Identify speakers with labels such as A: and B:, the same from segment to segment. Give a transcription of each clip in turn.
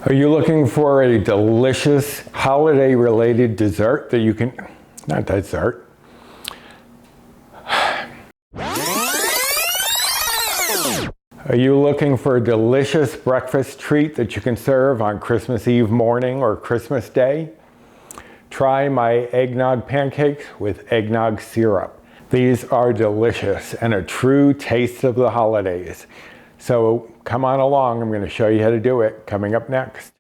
A: Are you looking for a delicious holiday-related dessert that you can, not dessert. Are you looking for a delicious breakfast treat that you can serve on Christmas Eve morning or Christmas Day? Try my eggnog pancakes with eggnog syrup. These are delicious and a true taste of the holidays. So come on along, I'm going to show you how to do it coming up next.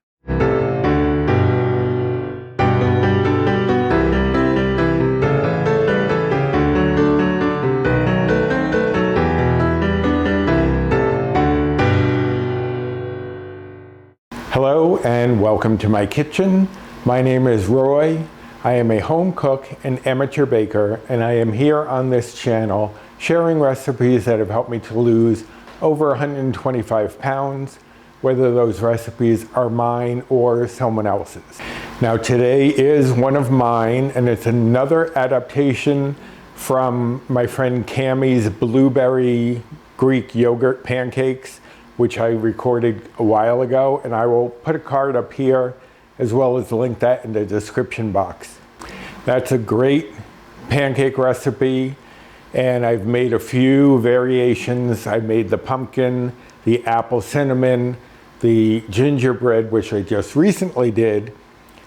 A: Hello and welcome to my kitchen. My name is Roy. I am a home cook and amateur baker, and I am here on this channel sharing recipes that have helped me to lose over 125 pounds, whether those recipes are mine or someone else's. Now today is one of mine, and it's another adaptation from my friend Cammie's blueberry Greek yogurt pancakes, which I recorded a while ago, and I will put a card up here as well as link that in the description box. That's a great pancake recipe, and I've made a few variations. I made the pumpkin, the apple cinnamon, the gingerbread, which I just recently did,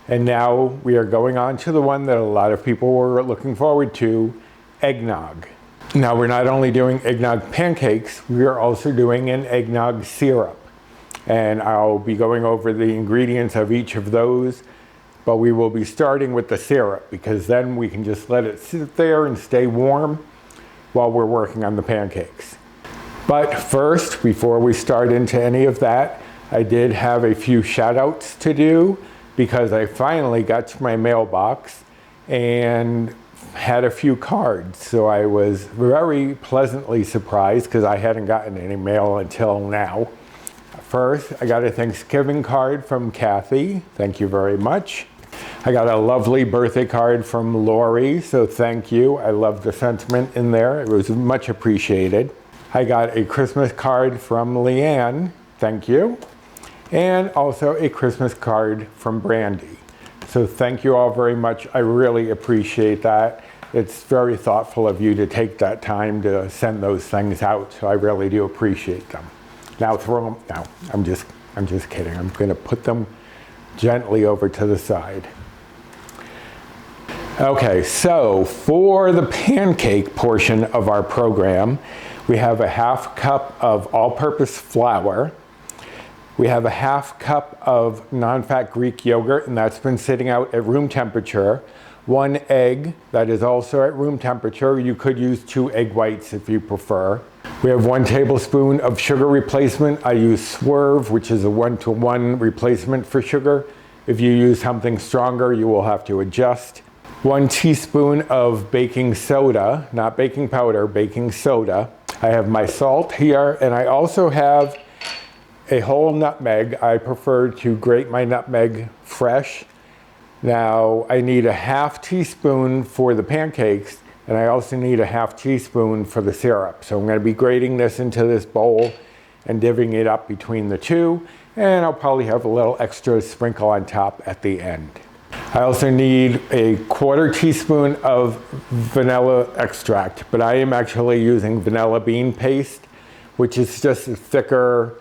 A: and now we are going on to the one that a lot of people were looking forward to, eggnog. Now we're not only doing eggnog pancakes, we are also doing an eggnog syrup. And I'll be going over the ingredients of each of those, but we will be starting with the syrup because then we can just let it sit there and stay warm while we're working on the pancakes. But first, before we start into any of that, I did have a few shout outs to do because I finally got to my mailbox and had a few cards. So I was very pleasantly surprised because I hadn't gotten any mail until now. First, I got a Thanksgiving card from Kathy. Thank you very much. I got a lovely birthday card from Lori, so thank you. I love the sentiment in there. It was much appreciated. I got a Christmas card from Leanne. Thank you. And also a Christmas card from Brandy. So thank you all very much. I really appreciate that. It's very thoughtful of you to take that time to send those things out. So I really do appreciate them. Now throw them, no, I'm just kidding. I'm gonna put them gently over to the side. Okay, so for the pancake portion of our program, we have a ½ cup of all-purpose flour. We have a ½ cup of non-fat Greek yogurt, and that's been sitting out at room temperature. 1 egg, that is also at room temperature. You could use 2 egg whites if you prefer. We have 1 tablespoon of sugar replacement. I use Swerve, which is a 1-to-1 replacement for sugar. If you use something stronger, you will have to adjust. 1 teaspoon of baking soda, not baking powder, baking soda. I have my salt here, and I also have a whole nutmeg. I prefer to grate my nutmeg fresh. Now, I need a ½ teaspoon for the pancakes, and I also need a ½ teaspoon for the syrup. So I'm going to be grating this into this bowl and divvying it up between the two, and I'll probably have a little extra sprinkle on top at the end. I also need a ¼ teaspoon of vanilla extract, but I am actually using vanilla bean paste, which is just a thicker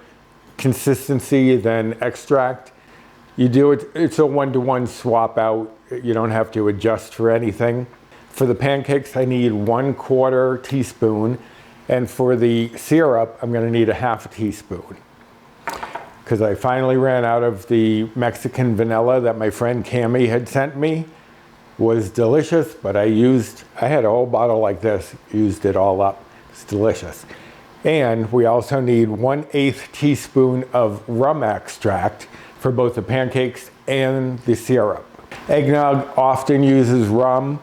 A: consistency than extract. You do it, it's a 1-to-1 swap out. You don't have to adjust for anything. For the pancakes, I need 1/4 teaspoon. And for the syrup, I'm gonna need a ½ teaspoon. Because I finally ran out of the Mexican vanilla that my friend Cammie had sent me. Was delicious, but I had a whole bottle like this, used it all up. It's delicious. And we also need 1/8 teaspoon of rum extract for both the pancakes and the syrup. Eggnog often uses rum.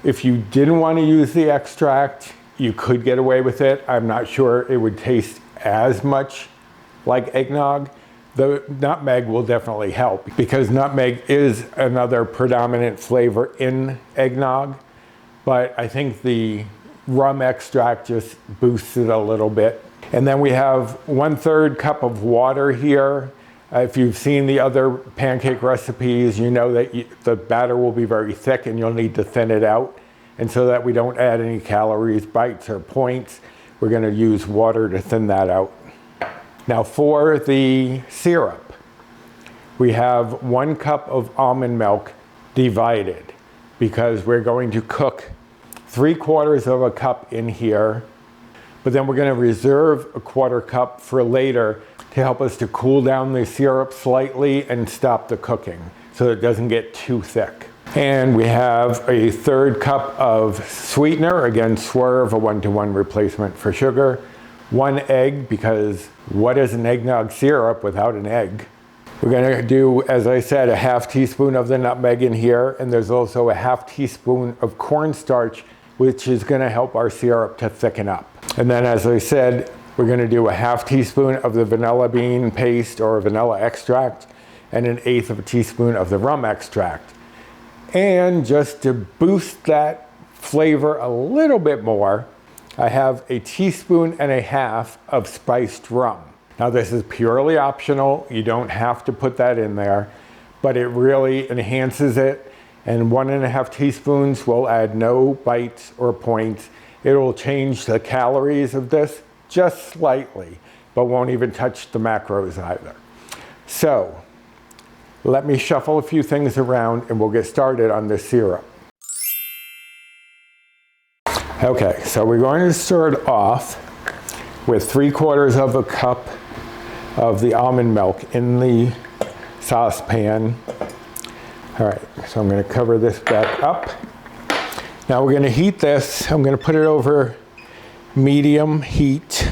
A: If you didn't want to use the extract, you could get away with it. I'm not sure it would taste as much like eggnog. The nutmeg will definitely help because nutmeg is another predominant flavor in eggnog, but I think the rum extract just boosts it a little bit. And then we have 1/3 cup of water here. If you've seen the other pancake recipes, you know that the batter will be very thick and you'll need to thin it out. And so that we don't add any calories, bites, or points, we're going to use water to thin that out. Now for the syrup, we have 1 cup of almond milk divided because we're going to cook 3/4 of a cup in here, but then we're going to reserve a 1/4 cup for later to help us to cool down the syrup slightly and stop the cooking so it doesn't get too thick. And we have a 1/3 cup of sweetener, again Swerve, a 1-to-1 replacement for sugar, 1 egg, because what is an eggnog syrup without an egg? We're going to do, as I said, a 1/2 teaspoon of the nutmeg in here, and there's also a 1/2 teaspoon of cornstarch, which is going to help our syrup to thicken up. And then, as I said, we're going to do a 1/2 teaspoon of the vanilla bean paste or vanilla extract, and 1/8 of a teaspoon of the rum extract. And just to boost that flavor a little bit more, I have a 1.5 teaspoons of spiced rum. Now this is purely optional. You don't have to put that in there, but it really enhances it. And 1.5 teaspoons will add no bites or points. It will change the calories of this just slightly, but won't even touch the macros either. So let me shuffle a few things around and we'll get started on this syrup. Okay, so we're going to start off with 3/4 of a cup of the almond milk in the saucepan. All right, so I'm going to cover this back up. Now we're going to heat this. I'm going to put it over medium heat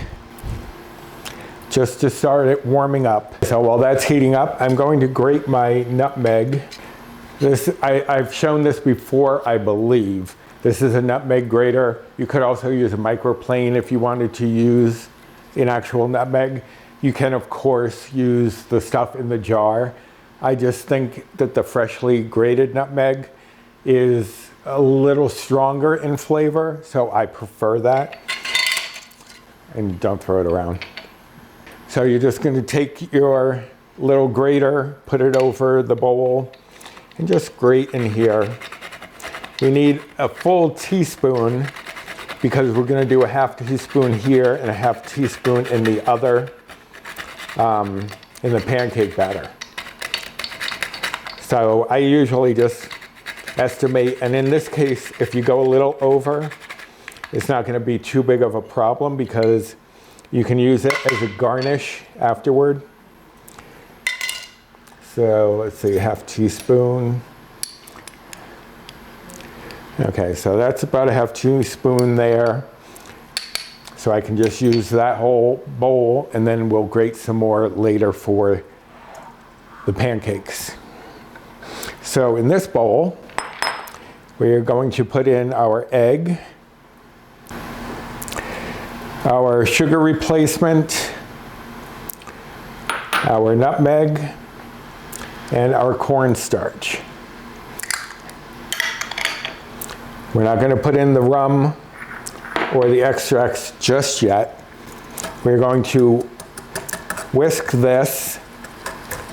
A: just to start it warming up. So while that's heating up, I'm going to grate my nutmeg. I've shown this before, I believe. This is a nutmeg grater. You could also use a microplane if you wanted to use an actual nutmeg. You can, of course, use the stuff in the jar. I just think that the freshly grated nutmeg is a little stronger in flavor, so I prefer that. And don't throw it around. So you're just going to take your little grater, put it over the bowl, and just grate in here. We need a full teaspoon because we're going to do a 1/2 teaspoon here and a 1/2 teaspoon in the other, in the pancake batter. So I usually just estimate, and in this case, if you go a little over, it's not going to be too big of a problem because you can use it as a garnish afterward. So let's see, 1/2 teaspoon. Okay, so that's about a 1/2 teaspoon there. So I can just use that whole bowl and then we'll grate some more later for the pancakes. So in this bowl, we're going to put in our egg, our sugar replacement, our nutmeg, and our cornstarch. We're not going to put in the rum or the extracts just yet. We're going to whisk this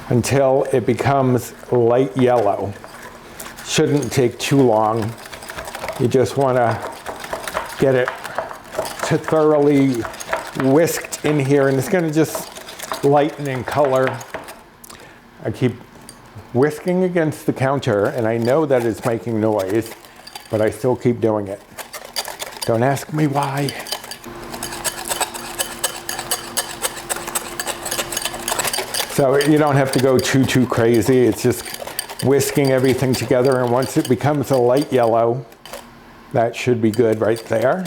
A: until it becomes light yellow. Shouldn't take too long. You just want to get it to thoroughly whisked in here, and it's going to just lighten in color. I keep whisking against the counter, and I know that it's making noise, but I still keep doing it. Don't ask me why. So you don't have to go too crazy. It's just whisking everything together, and once it becomes a light yellow, that should be good right there.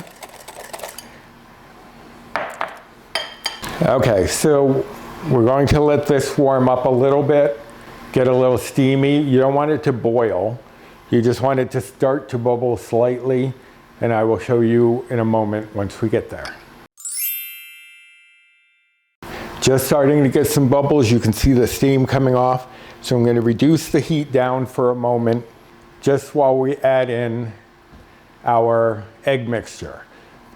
A: Okay, so we're going to let this warm up a little bit, get a little steamy. You don't want it to boil. You just want it to start to bubble slightly, and I will show you in a moment once we get there. Just starting to get some bubbles. You can see the steam coming off. So I'm going to reduce the heat down for a moment just while we add in our egg mixture.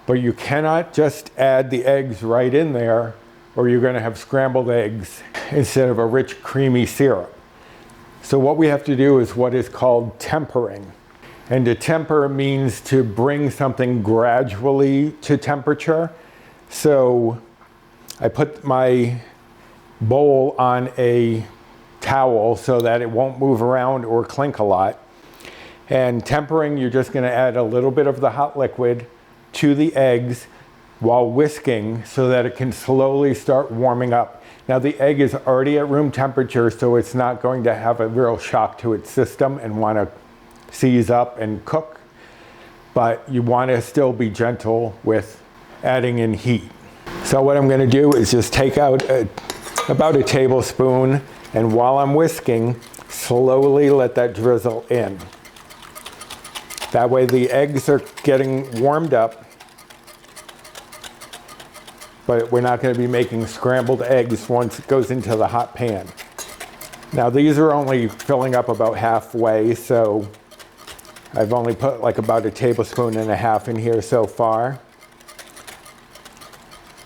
A: But you cannot just add the eggs right in there or you're going to have scrambled eggs instead of a rich, creamy syrup. So what we have to do is what is called tempering. And to temper means to bring something gradually to temperature. So I put my bowl on a towel so that it won't move around or clink a lot. And tempering, you're just going to add a little bit of the hot liquid to the eggs while whisking so that it can slowly start warming up. Now the egg is already at room temperature, so it's not going to have a real shock to its system and want to seize up and cook, but you want to still be gentle with adding in heat. So what I'm going to do is just take out about a tablespoon, and while I'm whisking, slowly let that drizzle in. That way the eggs are getting warmed up, but we're not going to be making scrambled eggs once it goes into the hot pan. Now these are only filling up about halfway, so I've only put like about a tablespoon and a half in here so far.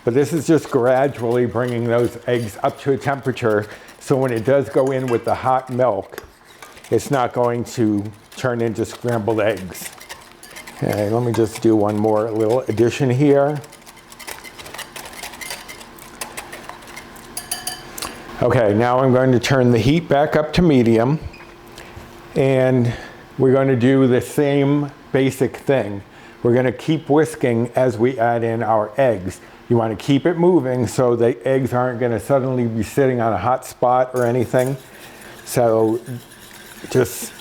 A: But this is just gradually bringing those eggs up to a temperature, so when it does go in with the hot milk, it's not going to turn into scrambled eggs. Okay, let me just do one more little addition here. Okay, now I'm going to turn the heat back up to medium, and we're going to do the same basic thing. We're going to keep whisking as we add in our eggs. You want to keep it moving so the eggs aren't going to suddenly be sitting on a hot spot or anything. So just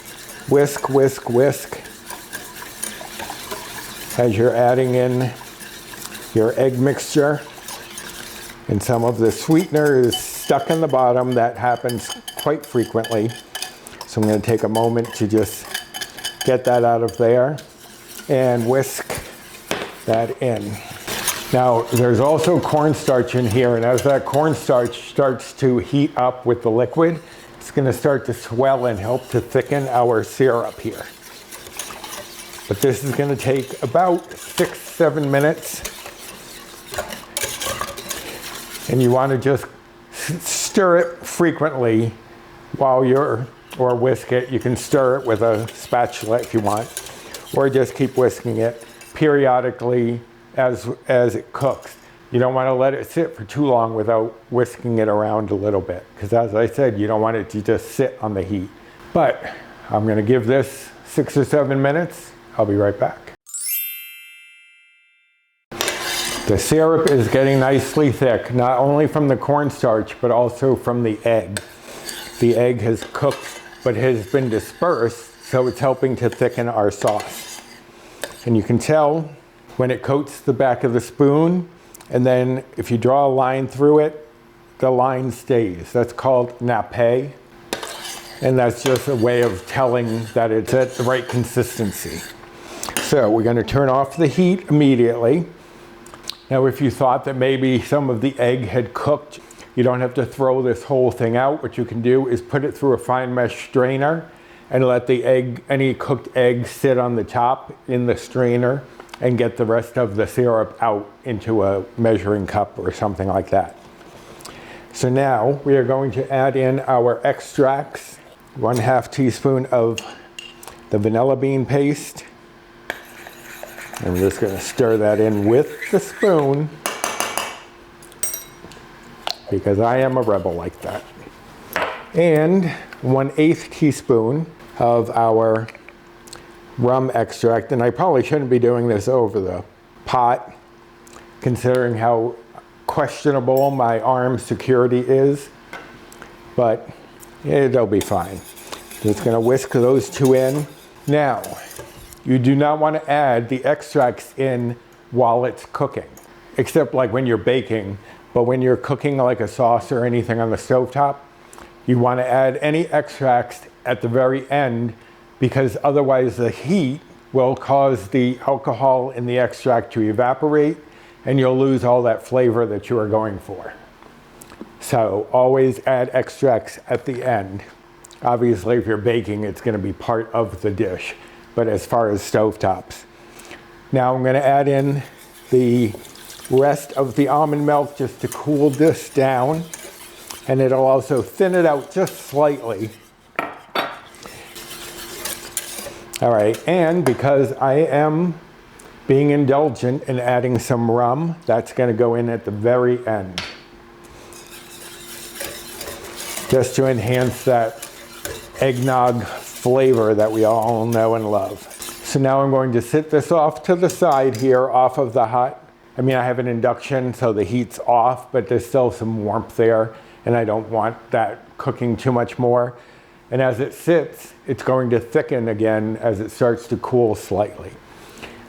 A: whisk, whisk, whisk as you're adding in your egg mixture. And some of the sweetener is stuck in the bottom. That happens quite frequently. So I'm going to take a moment to just get that out of there and whisk that in. Now there's also cornstarch in here, and as that cornstarch starts to heat up with the liquid, it's going to start to swell and help to thicken our syrup here. But this is going to take about 6-7 minutes. And you want to just stir it frequently while you're, or whisk it. You can stir it with a spatula if you want, or just keep whisking it periodically as it cooks. You don't want to let it sit for too long without whisking it around a little bit, because as I said, you don't want it to just sit on the heat. But I'm going to give this 6 or 7 minutes. I'll be right back. The syrup is getting nicely thick, not only from the cornstarch, but also from the egg. The egg has cooked, but has been dispersed, so it's helping to thicken our sauce. And you can tell when it coats the back of the spoon, and then if you draw a line through it, the line stays. That's called nappe, and that's just a way of telling that it's at the right consistency. So we're going to turn off the heat immediately. Now if you thought that maybe some of the egg had cooked, you don't have to throw this whole thing out. What you can do is put it through a fine mesh strainer and let the egg, any cooked egg, sit on the top in the strainer and get the rest of the syrup out into a measuring cup or something like that. So now we are going to add in our extracts. 1/2 teaspoon of the vanilla bean paste. I'm just going to stir that in with the spoon, because I am a rebel like that. And 1/8 teaspoon of our rum extract, and I probably shouldn't be doing this over the pot, considering how questionable my arm security is, but it'll be fine. Just going to whisk those two in. Now, you do not want to add the extracts in while it's cooking, except like when you're baking. But when you're cooking like a sauce or anything on the stovetop, you want to add any extracts at the very end, because otherwise the heat will cause the alcohol in the extract to evaporate and you'll lose all that flavor that you are going for. So always add extracts at the end. Obviously, if you're baking, it's going to be part of the dish, but as far as stovetops. Now I'm going to add in the rest of the almond milk just to cool this down. And it'll also thin it out just slightly. All right, and because I am being indulgent and adding some rum, that's going to go in at the very end, just to enhance that eggnog flavor that we all know and love. So now I'm going to sit this off to the side here, off of the hot. I mean, I have an induction, so the heat's off, but there's still some warmth there, and I don't want that cooking too much more. And as it sits, it's going to thicken again as it starts to cool slightly.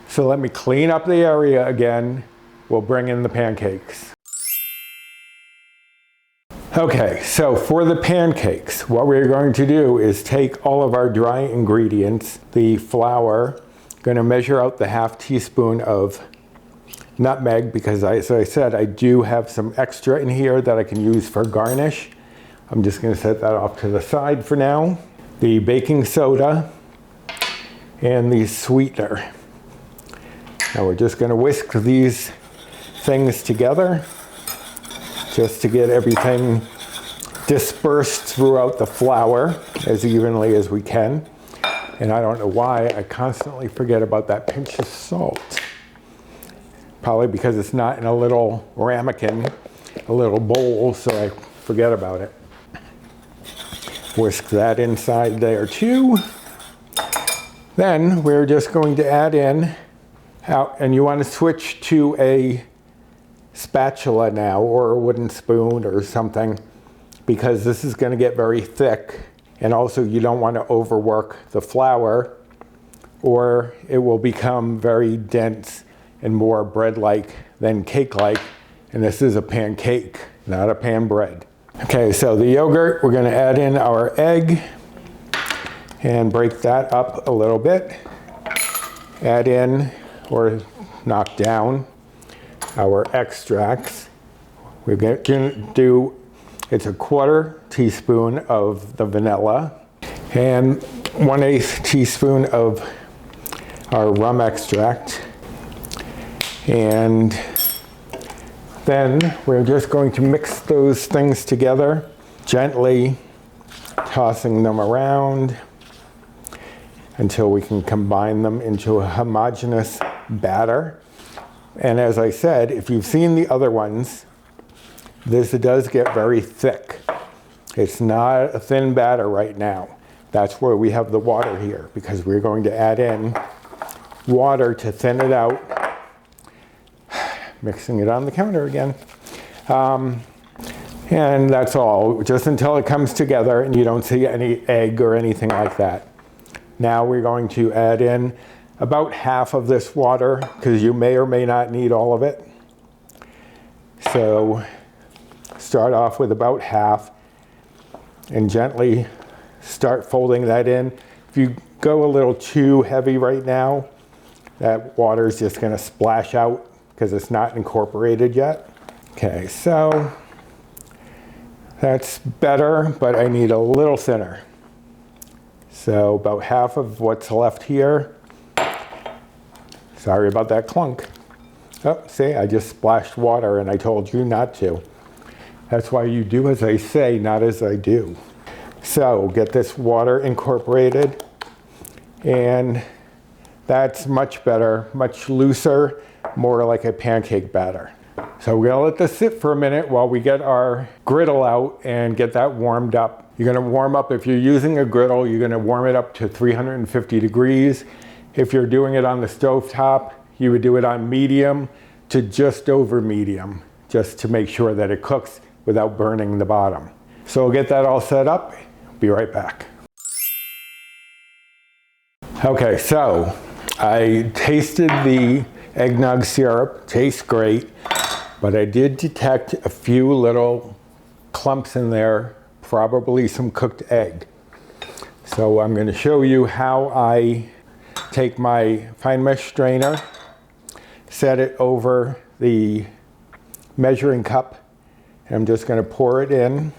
A: So let me clean up the area again. We'll bring in the pancakes. Okay, so for the pancakes, what we're going to do is take all of our dry ingredients, the flour, going to measure out the ½ teaspoon of nutmeg, because as I said, I do have some extra in here that I can use for garnish. I'm just going to set that off to the side for now. The baking soda and the sweetener. Now we're just going to whisk these things together just to get everything dispersed throughout the flour as evenly as we can. And I don't know why I constantly forget about that pinch of salt. Probably because it's not in a little ramekin, a little bowl, so I forget about it. Whisk that inside there too. Then we're just going to add in, and you want to switch to a spatula now, or a wooden spoon or something, because this is going to get very thick, and also you don't want to overwork the flour or it will become very dense and more bread-like than cake-like, and this is a pancake, not a pan bread. Okay, so the yogurt, we're going to add in our egg and break that up a little bit. Add in, or knock down, our extracts. We're going to do, it's a ¼ teaspoon of the vanilla and 1/8 teaspoon of our rum extract. And then we're just going to mix those things together, gently tossing them around until we can combine them into a homogeneous batter. And as I said, if you've seen the other ones, this does get very thick. It's not a thin batter right now. That's where we have the water here, because we're going to add in water to thin it out. Mixing it on the counter again. And that's all, just until it comes together and you don't see any egg or anything like that. Now we're going to add in about half of this water, because you may or may not need all of it. So start off with about half and gently start folding that in. If you go a little too heavy right now, that water is just going to splash out because it's not incorporated yet. Okay, so that's better, but I need a little thinner. So about half of what's left here. Sorry about that clunk. Oh, see, I just splashed water and I told you not to. That's why you do as I say, not as I do. So get this water incorporated, and that's much better, much looser, more like a pancake batter. So we're gonna let this sit for a minute while we get our griddle out and get that warmed up. You're gonna warm up, if you're using a griddle, you're gonna warm it up to 350 degrees. If you're doing it on the stove top, you would do it on medium to just over medium, just to make sure that it cooks without burning the bottom. So we'll get that all set up. Be right back. Okay, so I tasted the eggnog syrup, tastes great, but I did detect a few little clumps in there, probably some cooked egg. So I'm going to show you how I take my fine mesh strainer, set it over the measuring cup, and I'm just going to pour it in,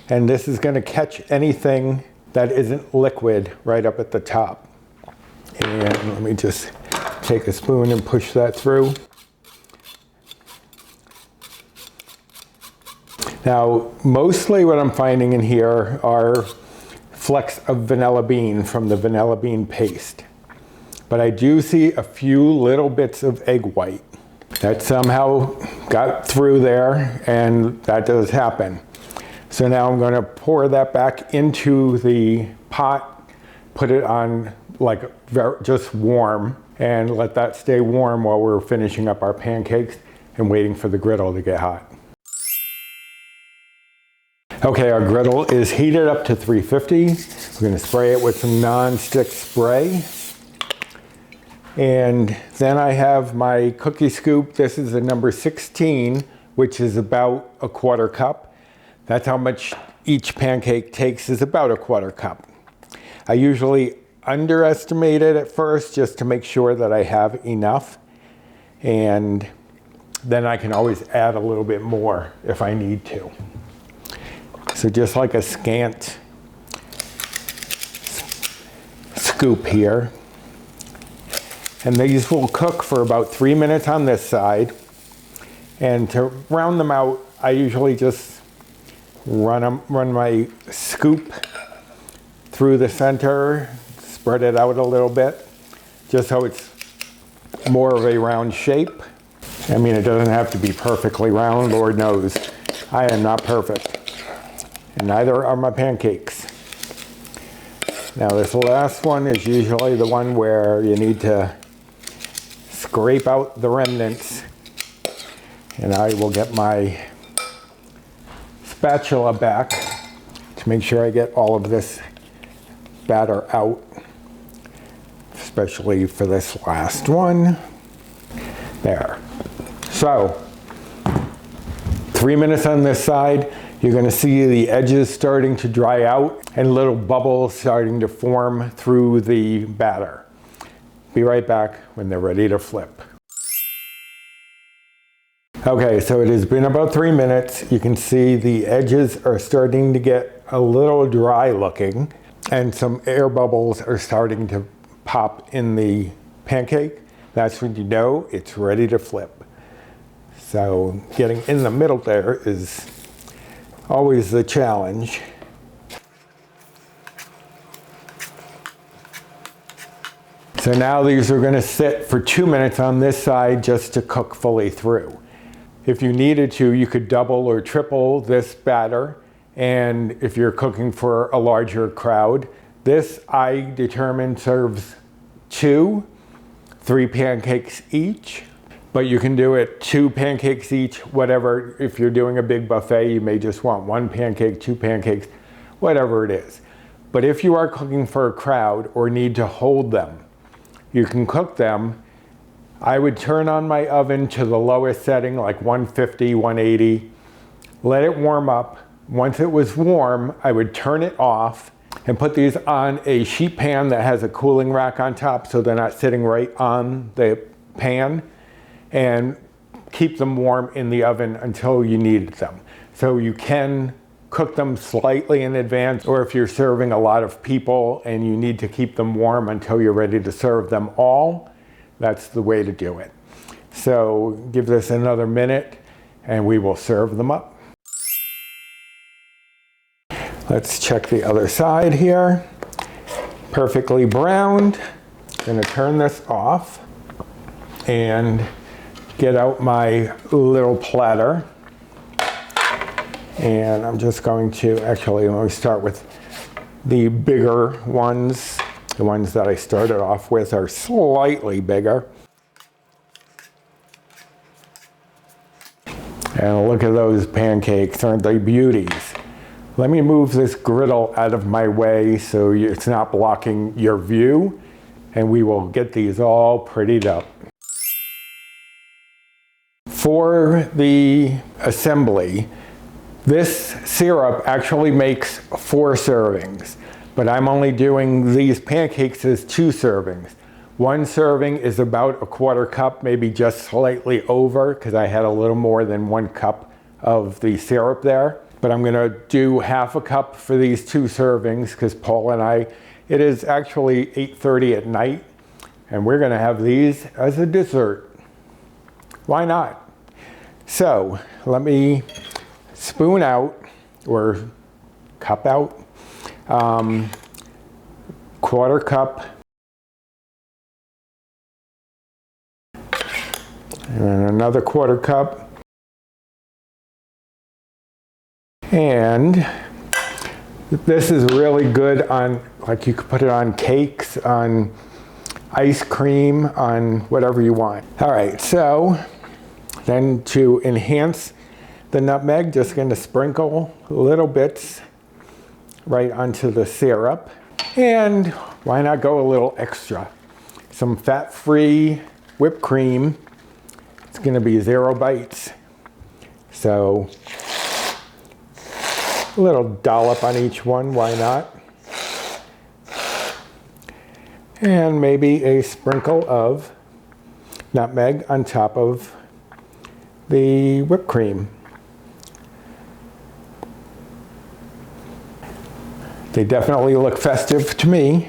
A: and this is going to catch anything that isn't liquid right up at the top. And let me just take a spoon and push that through. Now, mostly what I'm finding in here are flecks of vanilla bean from the vanilla bean paste. But I do see a few little bits of egg white that somehow got through there, and that does happen. So now I'm going to pour that back into the pot, put it on like just warm, and let that stay warm while we're finishing up our pancakes and waiting for the griddle to get hot. Okay, our griddle is heated up to 350. We're going to spray it with some non-stick spray. And then I have my cookie scoop. This is a number 16, which is about a 1/4 cup. That's how much each pancake takes, is about a 1/4 cup. I usually underestimate it at first just to make sure that I have enough. And then I can always add a little bit more if I need to. So just like a scant scoop here. And these will cook for about 3 minutes on this side. And to round them out, I usually just run my scoop through the center, spread it out a little bit, just so it's more of a round shape. I mean, it doesn't have to be perfectly round, Lord knows. I am not perfect. And neither are my pancakes. Now this last one is usually the one where you need to scrape out the remnants. And I will get my spatula back to make sure I get all of this batter out, especially for this last one. There. So, 3 minutes on this side. You're going to see the edges starting to dry out and little bubbles starting to form through the batter. Be right back when they're ready to flip. Okay, so it has been about 3 minutes. You can see the edges are starting to get a little dry looking, and some air bubbles are starting to pop in the pancake. That's when you know it's ready to flip. So getting in the middle there is always the challenge. So now these are going to sit for 2 minutes on this side just to cook fully through. If you needed to, you could double or triple this batter. And if you're cooking for a larger crowd, this I determined serves 2, 3 pancakes each. But you can do it 2 pancakes each, whatever. If you're doing a big buffet, you may just want 1 pancake, 2 pancakes, whatever it is. But if you are cooking for a crowd or need to hold them, you can cook them. I would turn on my oven to the lowest setting, like 150, 180. Let it warm up. Once it was warm, I would turn it off and put these on a sheet pan that has a cooling rack on top so they're not sitting right on the pan, and keep them warm in the oven until you need them. So you can cook them slightly in advance, or if you're serving a lot of people and you need to keep them warm until you're ready to serve them all, that's the way to do it. So give this another minute and we will serve them up. Let's check the other side here. Perfectly browned. I'm gonna turn this off and get out my little platter. And I'm just going to, actually, let me start with the bigger ones. The ones that I started off with are slightly bigger. And look at those pancakes, aren't they beauties? Let me move this griddle out of my way so it's not blocking your view, and we will get these all prettied up. For the assembly, this syrup actually makes 4 servings, but I'm only doing these pancakes as 2 servings. 1 serving is about a 1/4 cup, maybe just slightly over, because I had a little more than 1 cup of the syrup there. But I'm gonna do 1/2 cup for these 2 servings, because Paul and I, it is actually 8:30 at night, and we're gonna have these as a dessert. Why not? So let me spoon out, or cup out, quarter cup, and another quarter cup, and this is really good on, like, you could put it on cakes, on ice cream, on whatever you want. All right, so then to enhance the nutmeg, just going to sprinkle little bits right onto the syrup. And why not go a little extra? Some fat-free whipped cream. It's going to be 0 bites. So a little dollop on each one, why not? And maybe a sprinkle of nutmeg on top of the whipped cream. They definitely look festive to me.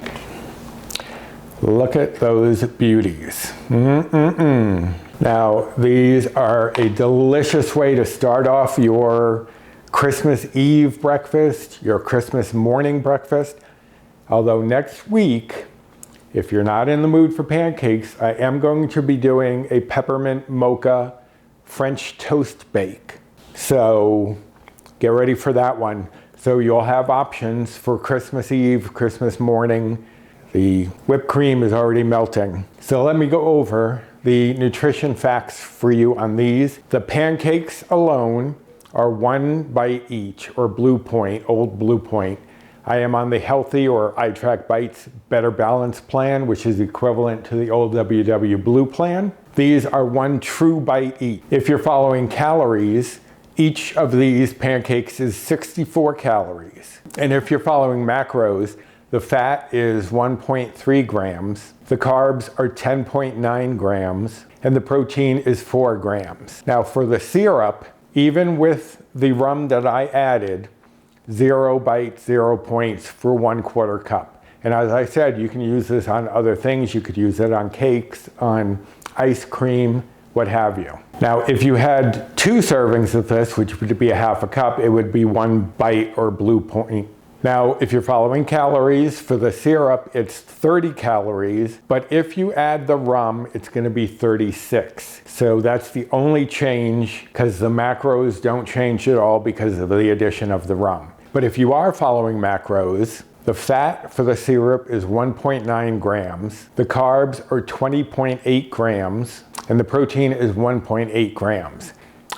A: Look at those beauties. Now, these are a delicious way to start off your Christmas Eve breakfast, your Christmas morning breakfast. Although next week, if you're not in the mood for pancakes, I am going to be doing a peppermint mocha French toast bake. So get ready for that one. So you'll have options for Christmas Eve, Christmas morning. The whipped cream is already melting. So let me go over the nutrition facts for you on these. The pancakes alone are 1 bite each, or Blue Point, old Blue Point. I am on the Healthi or iTrackBites Better Balance plan, which is equivalent to the old WW Blue plan. These are 1 true bite each. If you're following calories, each of these pancakes is 64 calories. And if you're following macros, the fat is 1.3 grams, the carbs are 10.9 grams, and the protein is 4 grams. Now for the syrup, even with the rum that I added, 0 bites, 0 points for 1/4 cup. And as I said, you can use this on other things. You could use it on cakes, on ice cream, what have you. Now, if you had 2 servings of this, which would be a 1/2 cup, it would be 1 bite or Blue Point. Now, if you're following calories, for the syrup, it's 30 calories, but if you add the rum, it's gonna be 36. So that's the only change, because the macros don't change at all because of the addition of the rum. But if you are following macros, the fat for the syrup is 1.9 grams, the carbs are 20.8 grams, and the protein is 1.8 grams.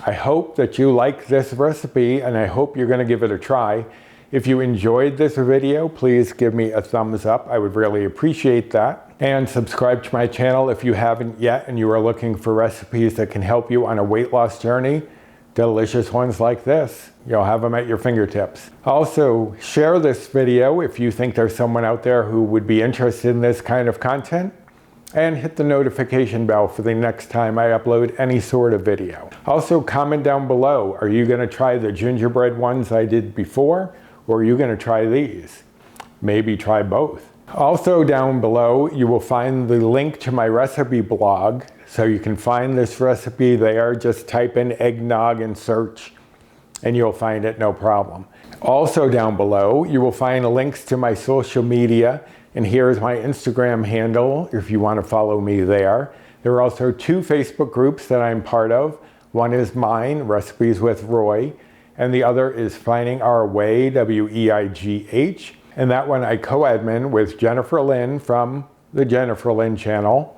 A: I hope that you like this recipe, and I hope you're gonna give it a try. If you enjoyed this video, please give me a thumbs up. I would really appreciate that. And subscribe to my channel if you haven't yet and you are looking for recipes that can help you on a weight loss journey. Delicious ones like this. You'll have them at your fingertips. Also, share this video if you think there's someone out there who would be interested in this kind of content. And hit the notification bell for the next time I upload any sort of video. Also, comment down below. Are you gonna try the gingerbread ones I did before? Or are you going to try these? Maybe try both. Also down below, you will find the link to my recipe blog. So you can find this recipe there. Just type in eggnog and search, and you'll find it no problem. Also down below, you will find links to my social media. And here's my Instagram handle if you want to follow me there. There are also 2 Facebook groups that I'm part of. One is mine, Recipes with Roy. And the other is Finding Our Way, W-E-I-G-H. And that one I co-admin with Jennifer Lynn from the Jennifer Lynn channel,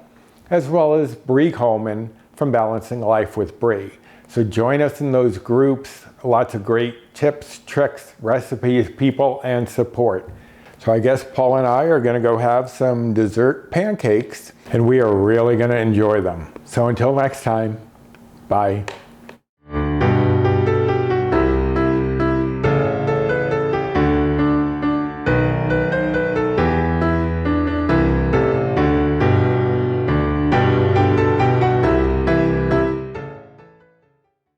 A: as well as Bree Coleman from Balancing Life with Bree. So join us in those groups. Lots of great tips, tricks, recipes, people, and support. So I guess Paul and I are gonna go have some dessert pancakes, and we are really gonna enjoy them. So until next time, bye.